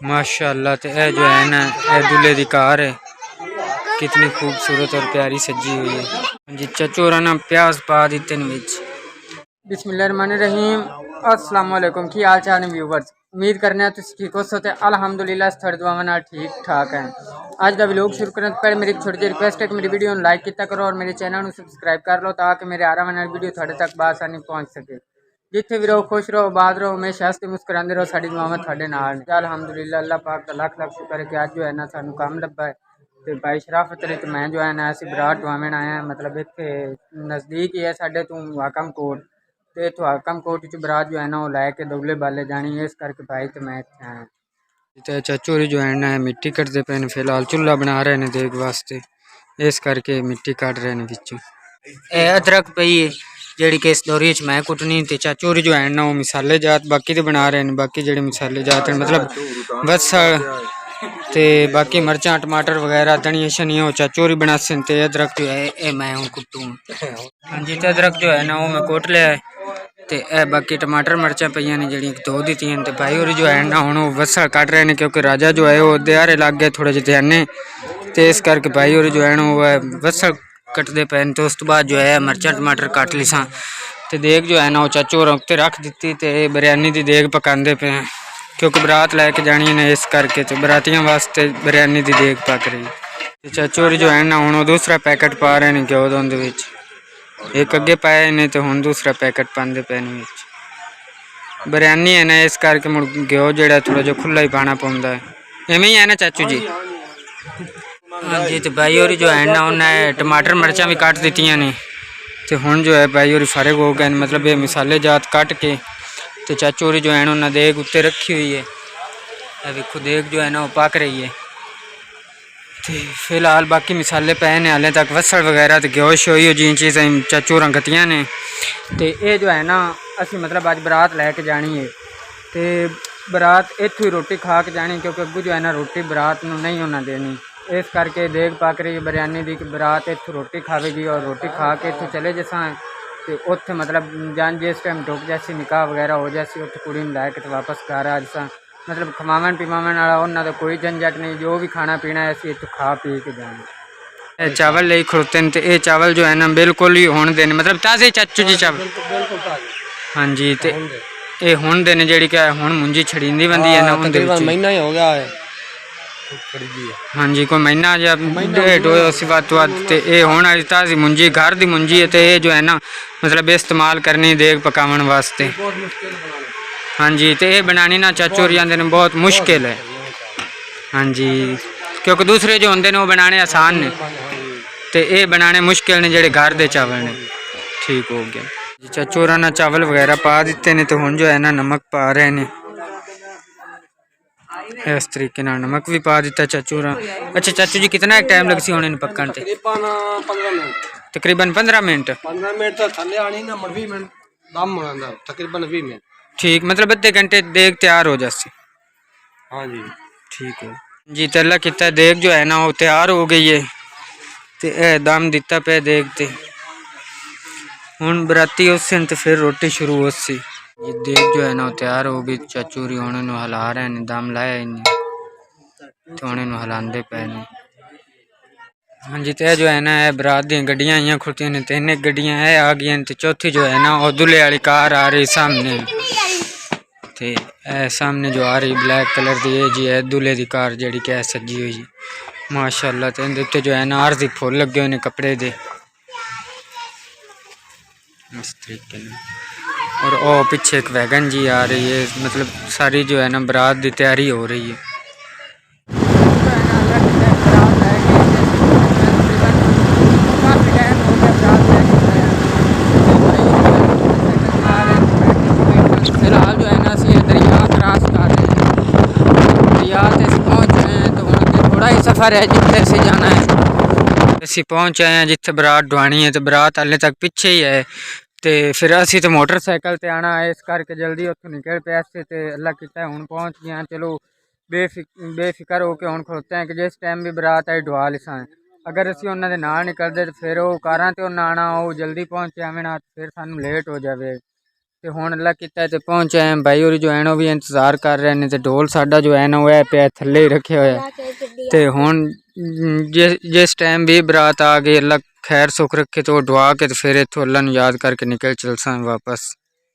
माशाल्लाह। तो यह जो है ना, यह दूल्हे की कार है, कितनी खूबसूरत और प्यारी सजी हुई है जी। चचू और ना प्याज पा दिते ने विच। बिस्मिल्लाहिर्रहमानिर्रहीम। अस्सलाम वालेकुम। की हाल चाल है व्यूवर्स? उम्मीद करने हैं तुम ठीक हो सोते अल्हम्दुलिल्लाह थोड़ी दुआवां नाल ठीक ठाक है। आज का व्लॉग शुरू करने से पहले मेरी छोटी जी रिक्वेस्ट है कि मेरी वीडियो लाइक किया करो और मेरे चैनल को सब्सक्राइब कर लो ताकि मेरे आने वाली वीडियो थोड़े तक बआसानी पहुँच सके। जिथे भी रहो खुश रहो, आबाद रहो, हमेशा हंसते मुस्कुराते रहो। साडी दुआवां थोड़े नाल ने। अल्हम्दुलिल्लाह अल्लाह पाक का लाख लाख शुक्र है कि आज जो है ना सानू काम लब्भा है। तो भाई शराफत अली तो मैं जो है ना असी बरात डवावन आए हैं, मतलब इतने नज़दीक ही है साढ़े तू हाकम कोट। तो इतों हाकम कोट च बरात जो है ना वो लैके दुबले बाले जानी है, इस करके भाई तो मैं इतने आया। तो चाचू होरी जो है ना मिट्टी कटते पे ने, फिलहाल चूल्हा बना रहे हैं देग वास्ते, इस करके मिट्टी कट रहे हैं बिचों। अदरक पई है जी कि इस दौरी च मैं कुटनी, तो चाचू होरी जो है ना वो मसाले जात बाकी तो बना रहे हैं। बाकी जेडे मसाले जात हैं मतलब बसल ते बाकी मरचा टमाटर वगैरह धनिया शनिया वो चाचू होरी बनासन। ते अदरक जो है ये मैं हूँ कुटू। हाँ जी। तो अदरक जो है ना वो मैं कुट लिया है। तो यह बाकी टमाटर मिर्चा पईयां ने जी धो दी। तो भाई होरी जो है ना हूँ वसल कट रहे हैं क्योंकि राजा जो है वो दिहारे लग गए थोड़े जे ध्याने। तो इस करके भाई होरी जो है ना वो वसल कटते पे। तो उस तो बाद जो है मिर्चा टमाटर कट ली सा। तो देग जो है ना वो चाचू होर उत्ते रख दी। तो बिरयानी की देग पकाते पे हैं क्योंकि बरात लैके जानी ने, इस करके तो बरातियों वास्ते बिरयानी की देग पक रही। तो चाचू होरी जो है ना हूँ दूसरा पैकेट पा रहे हैं घ्यो दुंद विच। एक अगे पाए ने तो हुण दूसरा पैकेट पाते पे ने विच। बिरयानी है ना इस करके मुड़ घ्यो जो थोड़ा जो खुला ही पाना पौंदा है। इवें ही है ना चाचू जी? हाँ जी। तो भाई होरी जो है ना उन्हें टमाटर मिर्चा भी कट दी ने। तो हुण जो है भाई होरी फारिग हो गए, मतलब ये मसाले जात कट के। तो चाचू होरी जो है उन्हें देग उत्ते रखी हुई है। देखो देग जो है ना वो पक रही है। तो फिलहाल बाकी मसाले पे ने हाले तक वसल वगैरह तो घ्यो शो जी चीज़ें चाचू होर कतियां ने। तो ये जो है ना असी मतलब अज बरात लैके जानी है। तो बरात इत्थों ही रोटी खा के जानी क्योंकि अगू जो है ना रोटी बरात नूं नहीं होना देनी। इस करके देग पक रही है बिरयानी की, बरात इत्थों रोटी खावेगी और रोटी खा के इत्थों चले जसा। तो उत्थे मतलब जान जिस टाइम ढुक जैसी निकाह वगैरह हो जैसी उत्थे कुड़ी नूं लैके तो वापस घर आ जसा। मतलब खमावन पिमावन वाला उन्होंने कोई झंझट नहीं, जो भी खाना पीना है असी इत्थों खा पी के जाना। चावल ले खड़ोते हैं। तो ये चावल जो है ना बिल्कुल ही होने देने, मतलब ताज़े चाचू जी चावल। हाँ जी। तो ये हुण देने जी क्या हुण मुंजी छड़ींदी बंदी है ना, तकरीबन महीना ही हो गया है। हाँ जी कोई महीना या डेढ़ हो उसी बात तो। ये हुण अज ताज़ी मुंजी घर की मुंजी है। तो ये जो है ना मतलब इस्तेमाल करनी देग पकावन वास्ते। हाँ जी। तो ये बनानी ना चाचू होरी आंदे ने बहुत मुश्किल है। हाँ जी क्योंकि दूसरे जो होंगे ने वो बनाने आसान ने, तो ये बनाने मुश्किल ने जेडे घर के चावल ने। ठीक हो गया जी। चाचू होरां ने चावल वगैरह पा दिते ने। तो हुण जो है ना नमक पा रहे ने, इस तरीके नाल नमक भी पा दिता चाचू होरां। अच्छा चाचू जी कितना टाइम लग सी होने पकन ते? तकरीबन 15 मिनट। 15 मिनट तो थले आनी ना 20 मिनट दम होना तकरीबन 20 मिनट। ठीक मतलब अद्धे घंटे देग तैयार हो जासी। हाँ जी ठीक है जी। तो अल्लाह कितना देग जो है ना वो तैयार हो गई है। तो यह दम दिता पे देग ते हुण बराती उस दिन तो फिर रोटी शुरू हो सी। ये देग जो है ना वो तैयार हो गई। चाचू होरी हुण इन्हूं हिला रहे हैं, दम लाया इन्हें तो हुण इन्हूं हिलांदे पे ने। हाँ जी। तो जो है ना बरात दी गड्डियां आईयां खुलतियां ने, तीन गड्डियां है आ गई। तो चौथी जो है ना वो दूल्हे वाली कार आ रही सामने। तो सामने जो आ रही ब्लैक कलर की है जी है दूल्हे की कार जी क्या सजी हुई माशाल्लाह। तो इनके उत्ते जो है ना आरती फुल लगे हुए हैं कपड़े दे इस तरीके ने। और ओ पीछे एक वैगन जी आ रही है, मतलब सारी जो है ना बरात की तैयारी हो रही है। फिलहाल जो है ना असी दरिया क्रॉस कर रहे हैं, दरिया से पहुँच रहे हैं। तो उनके थोड़ा ही सफ़र है जितने से जाना है। असी पहुँच आए हैं जिथे बरात डवानी है। तो बरात हाले तक पिछे ही है। तो फिर असी तो मोटरसाइकिल से आना है, इस करके जल्दी उतों निकल पे ऐसे। तो अल्लाह किता हुण पहुँच गए। चलो बेफिक्र होकर हुण खड़ोते हैं कि जिस टाइम भी बरात आई डवा लिसा। अगर असी उन्होंने नाल निकलते तो फिर वो कारां ते उन्हें आना वो जल्दी पहुँच जावे ना, फिर सानू लेट हो जाए। ਤੇ ਹੁਣ ਅੱਲਾ ਕੀਤਾ ਤੇ ਪਹੁੰਚੇ ਆਏ ਭਾਈ और जो है ना भी इंतजार कर रहे ने ते ढोल साडा जो है ना वो पे थल्ले ही रखे होया ते हुन जिस टाइम भी बरात आ गई अल्लाह खैर सुख रखे तो दुआ के तो फिर इथों अल्लाह नु याद करके निकल चलसा वापस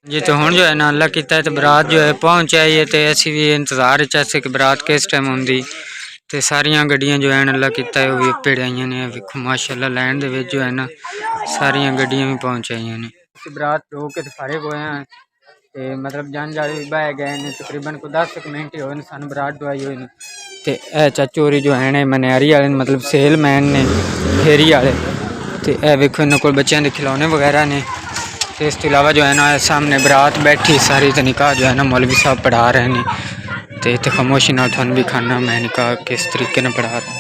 जी। तो हुन जो है ना अल्लाह कीता है तो बरात जो है पहुंच आई है तो असी भी इंतजार च असे कि बरात किस टाइम होंदी ते सारियां गड्डियां जो है अल्लाह कीता है वो भी पेड़ आईयां ने वेखो माशाअल्लाह लैंड दे विच जो है ना सारियां गड्डियां भी पहुंच आईयां ने बरात हो के फारिग होए हैं ते मतलब जान जाए भी बह गए ने तकरीबन को 10 मिनट ही होए ने सानू बरात दवाई होई ने ते ए चाचू होरी जो है मनियारी वाले मतलब सेलमैन ने फेरी वाले ते ए वेखो इन्हां कोल बच्चों के खिलौने वगैरह ने तो इस अलावा जो है ना सामने बरात बैठी सारी तो निकाह जो है ना मौलवी साहब पढ़ा रहे हैं तो इतने खामोशी नाल थानू भी खाना मैं निकाह किस तरीके ने पढ़ा रहा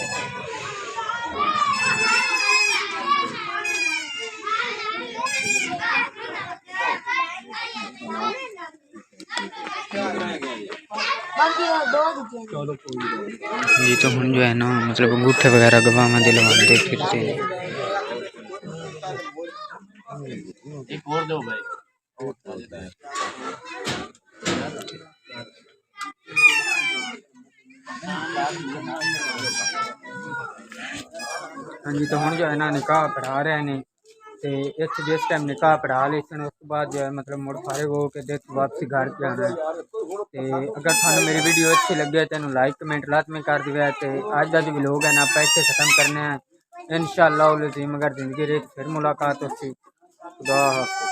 जी। तो हम जो है ना मतलब अंगूठे वगैरह गवाह दिलवाते फिरते हैं। एक और दो भाई हाँ जी। तो हम जो है ना निकाह पढ़ा रहे हैं ते इस जिस टाइम निकाह पढ़ा ले उस बाद जो है मतलब मुड़ फारिग हो के देख वापसी घर पे आना है। ते अगर थानू मेरी वीडियो अच्छी लगे तो लाइक कमेंट लाजमी कर दिया ते अज का जो व्लॉग है ना आप इत्थे खत्म करने हैं इंशाअल्लाह अगर जिंदगी रही फिर मुलाकात होती। खुदा हाफिज़।